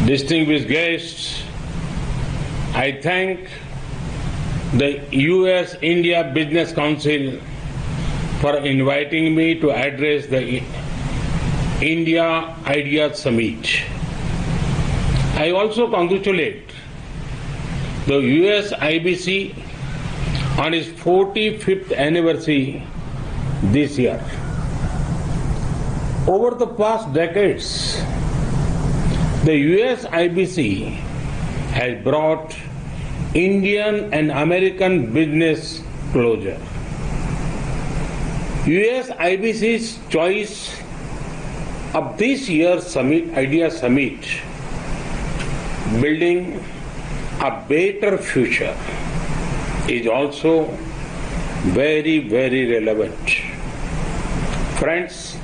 Distinguished guests, I thank the US-India Business Council for inviting me to address the India Ideas Summit. I also congratulate the US IBC on its 45th anniversary this year. Over the past decades, the US IBC has brought Indian and American business closer. US IBC's choice of this year's summit, Idea Summit, building a better future, is also very, very relevant. Friends,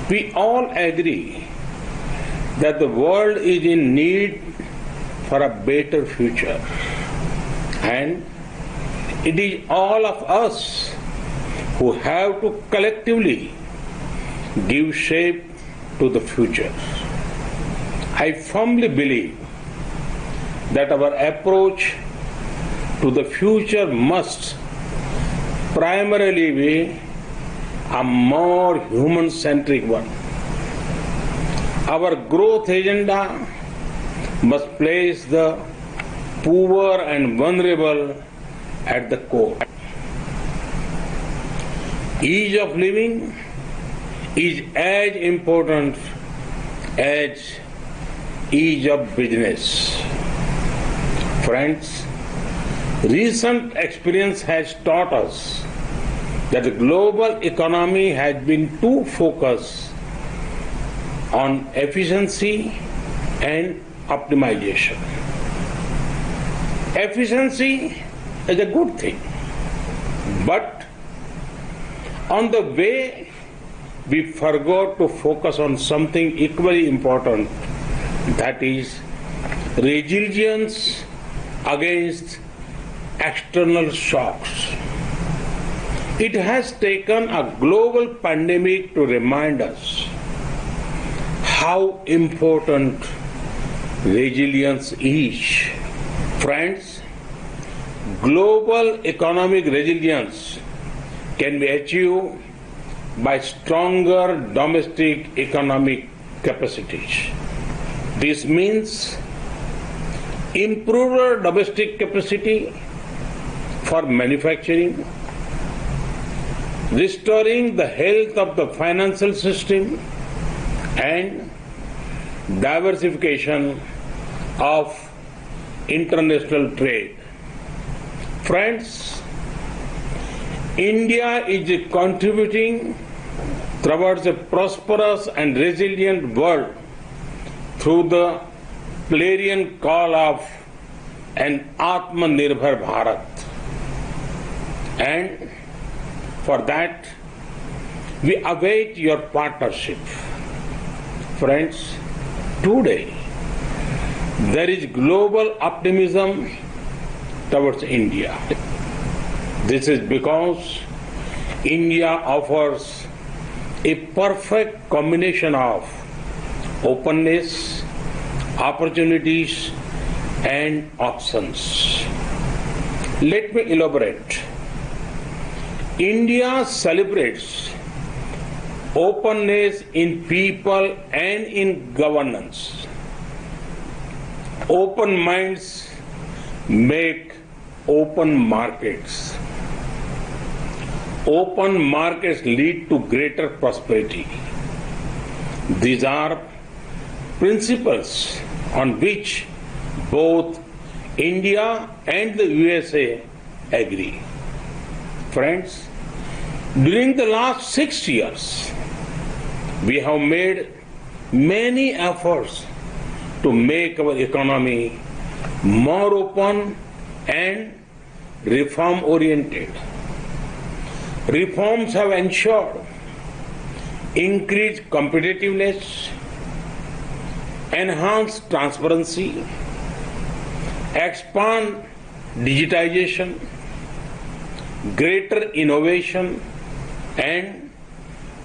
we all agree that the world is in need for a better future, and it is all of us who have to collectively give shape to the future. I firmly believe that our approach to the future must primarily be a more human-centric one. Our growth agenda must place the poor and vulnerable at the core. Ease of living is as important as ease of business. Friends, recent experience has taught us that the global economy has been too focused on efficiency and optimization. Efficiency is a good thing, but on the way we forgot to focus on something equally important, that is resilience against external shocks. It has taken a global pandemic to remind us how important resilience is. Friends, global economic resilience can be achieved by stronger domestic economic capacities. This means improved domestic capacity for manufacturing, restoring the health of the financial system, and diversification of international trade. Friends, India is contributing towards a prosperous and resilient world through the clarion call of an Atmanirbhar Bharat. And for that, we await your partnership. Friends, today there is global optimism towards India. This is because India offers a perfect combination of openness, opportunities, and options. Let me elaborate. India celebrates openness in people and in governance. Open minds make open markets. Open markets lead to greater prosperity. These are principles on which both India and the USA agree. Friends, during the last 6 years, we have made many efforts to make our economy more open and reform-oriented. Reforms have ensured increased competitiveness, enhanced transparency, expand digitization, greater innovation, and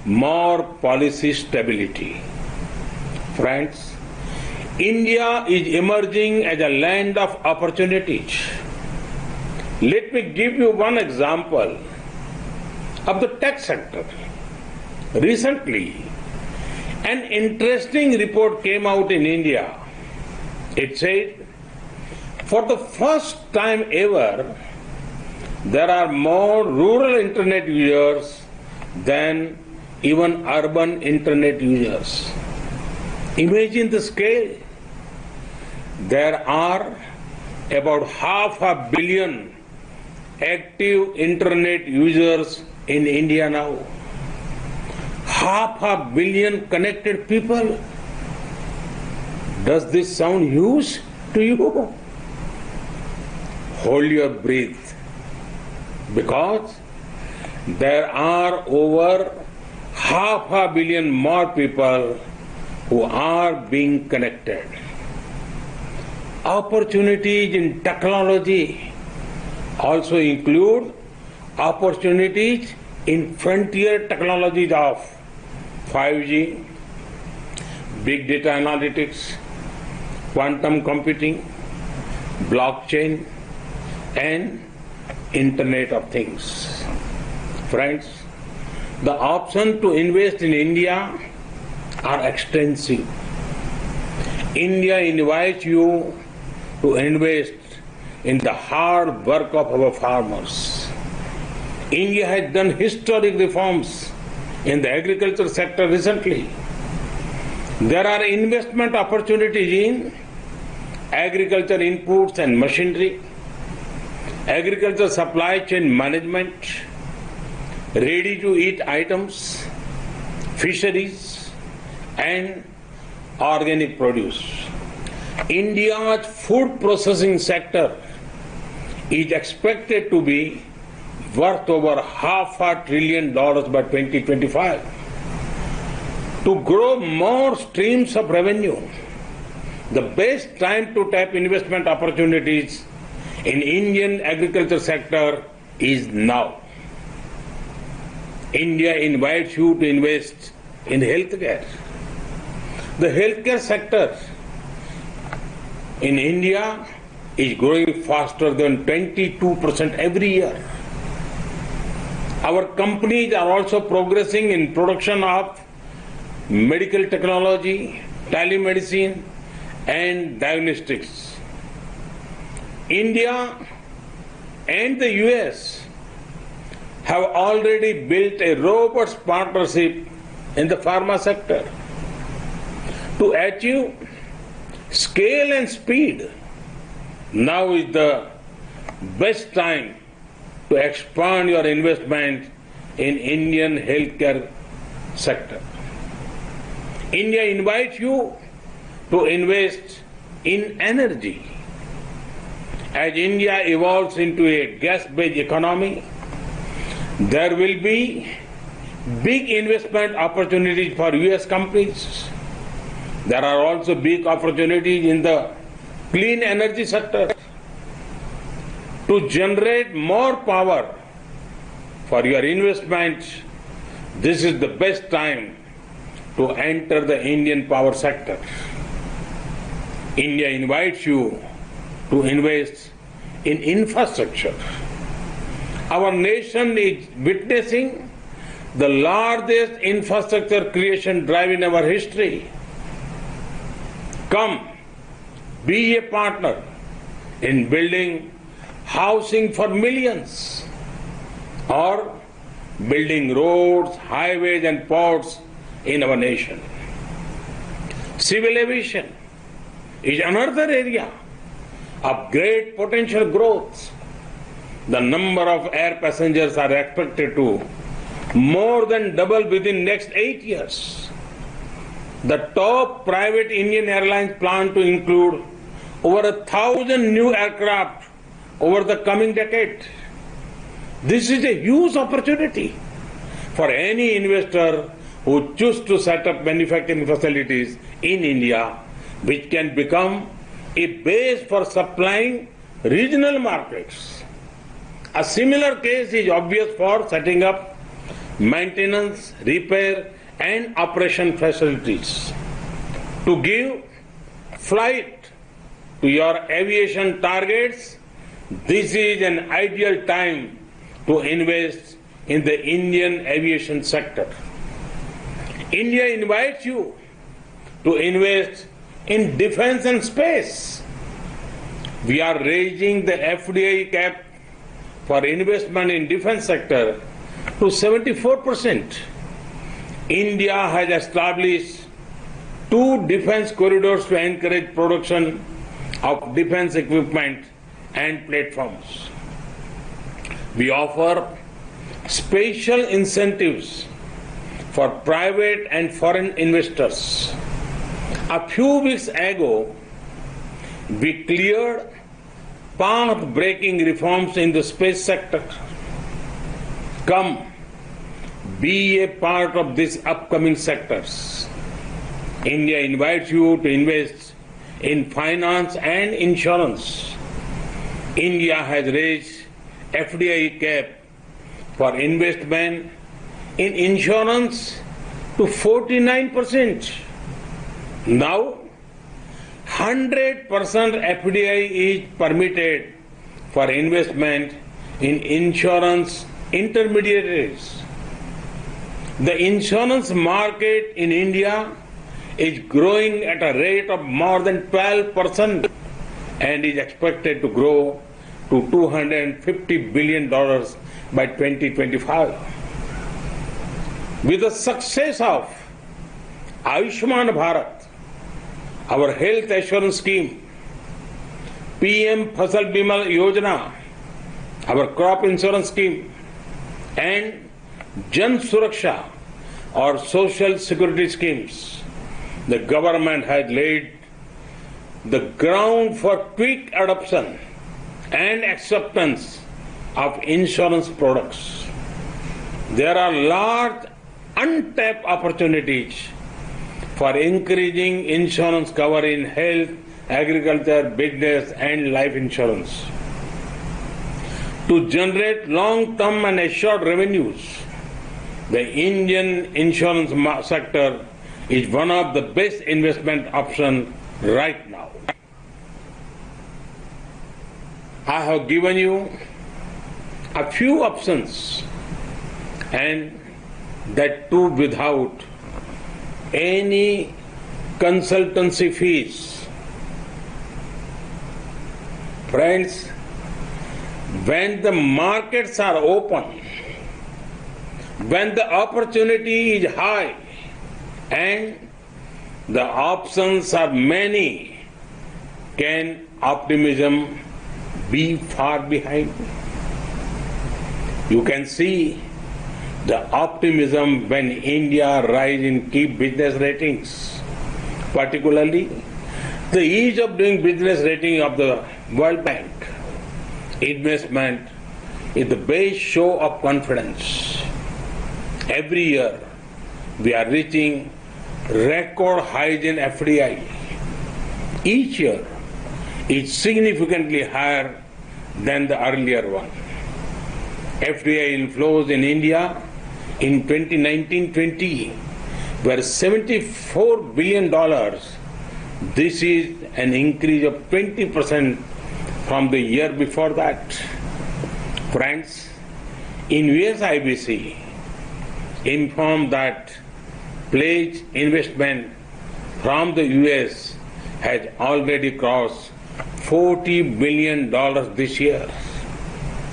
more policy stability. Friends, India is emerging as a land of opportunities. Let me give you one example of the tech sector. Recently, an interesting report came out in India. It said, for the first time ever, there are more rural internet users than even urban internet users. Imagine the scale. There are about 500 million active internet users in India now. 500 million connected people. Does this sound huge to you? Hold your breath, because there are over 500 million more people who are being connected. Opportunities in technology also include opportunities in frontier technologies of 5G, big data analytics, quantum computing, blockchain, and Internet of Things. Friends, the options to invest in India are extensive. India invites you to invest in the hard work of our farmers. India has done historic reforms in the agriculture sector recently. There are investment opportunities in agriculture inputs and machinery, agriculture supply chain management, ready-to-eat items, fisheries, and organic produce. India's food processing sector is expected to be worth over $500 billion by 2025. To grow more streams of revenue, the best time to tap investment opportunities in Indian agriculture sector is now. India invites you to invest in healthcare. The healthcare sector in India is growing faster than 22% every year. Our companies are also progressing in production of medical technology, telemedicine, and diagnostics. India and the US have already built a robust partnership in the pharma sector. To achieve scale and speed, now is the best time to expand your investment in Indian healthcare sector. India invites you to invest in energy. As India evolves into a gas-based economy, there will be big investment opportunities for US companies. There are also big opportunities in the clean energy sector. To generate more power for your investment, this is the best time to enter the Indian power sector. India invites you to invest in infrastructure. Our nation is witnessing the largest infrastructure creation drive in our history. Come, be a partner in building housing for millions, or building roads, highways, and ports in our nation. Civil aviation is another area of great potential growth. The number of air passengers are expected to more than double within next 8 years. The top private Indian airlines plan to include over 1,000 new aircraft over the coming decade. This is a huge opportunity for any investor who chooses to set up manufacturing facilities in India, which can become a base for supplying regional markets. A similar case is obvious for setting up maintenance, repair, and operation facilities. To give flight to your aviation targets, this is an ideal time to invest in the Indian aviation sector. India invites you to invest in defense and space. We are raising the FDI cap for investment in defense sector to 74%. India has established 2 defense corridors to encourage production of defense equipment and platforms. We offer special incentives for private and foreign investors. A few weeks ago, we cleared path-breaking reforms in the space sector. Come, be a part of these upcoming sectors. India invites you to invest in finance and insurance. India has raised FDI cap for investment in insurance to 49%. Now, 100% FDI is permitted for investment in insurance intermediaries. The insurance market in India is growing at a rate of more than 12% and is expected to grow to $250 billion by 2025. With the success of Ayushman Bharat, our health assurance scheme, PM Fasal Bima Yojana, our crop insurance scheme, and Jan Suraksha, or social security schemes, the government has laid the ground for quick adoption and acceptance of insurance products. There are large untapped opportunities for increasing insurance cover in health, agriculture, business, and life insurance. To generate long-term and assured revenues, the Indian insurance sector is one of the best investment options right now. I have given you a few options, and that too without any consultancy fees. Friends, when the markets are open, when the opportunity is high and the options are many, can optimism be far behind? You can see the optimism when India rise in key business ratings, particularly the ease of doing business rating of the World Bank. Investment is the best show of confidence. Every year we are reaching record highs in FDI. Each year is significantly higher than the earlier one. FDI inflows in India in 2019-20 were $74 billion. This is an increase of 20% from the year before that. Friends, in US IBC informed that pledged investment from the US has already crossed $40 billion this year.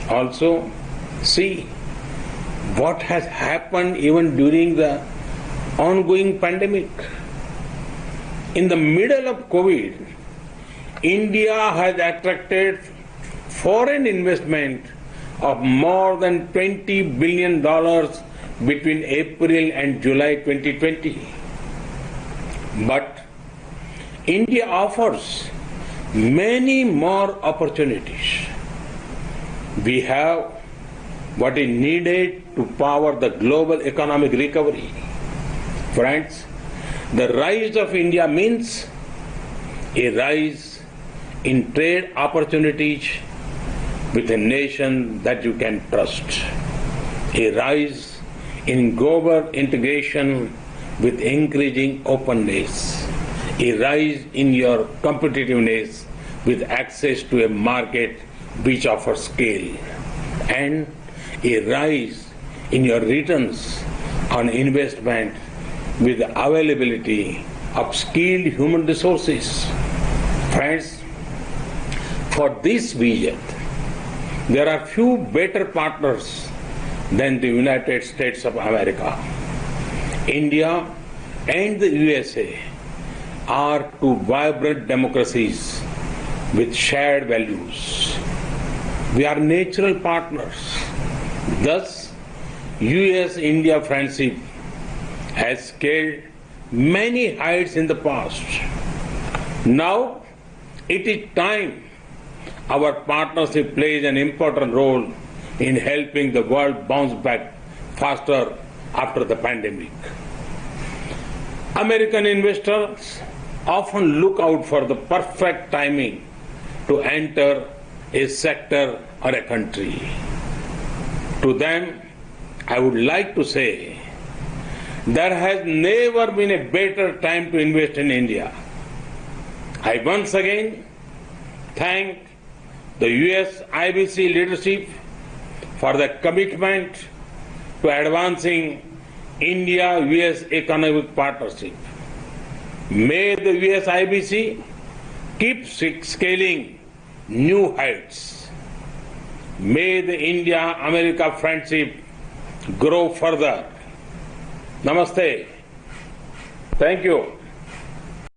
Also, see what has happened even during the ongoing pandemic. In the middle of COVID, India has attracted foreign investment of more than $20 billion between April and July 2020. But India offers many more opportunities. We have what is needed to power the global economic recovery. Friends, the rise of India means a rise in trade opportunities with a nation that you can trust, a rise in global integration with increasing openness, a rise in your competitiveness with access to a market which offers scale, and a rise in your returns on investment with the availability of skilled human resources. Friends, for this vision, there are few better partners than the United States of America. India and the USA are two vibrant democracies with shared values. We are natural partners. Thus, US-India friendship has scaled many heights in the past. Now, it is time our partnership plays an important role in helping the world bounce back faster after the pandemic. American investors often look out for the perfect timing to enter a sector or a country. To them, I would like to say, there has never been a better time to invest in India. I once again thank the US IBC leadership for the commitment to advancing India-US economic partnership. May the US IBC keep scaling new heights. May the India-America friendship grow further. Namaste. Thank you.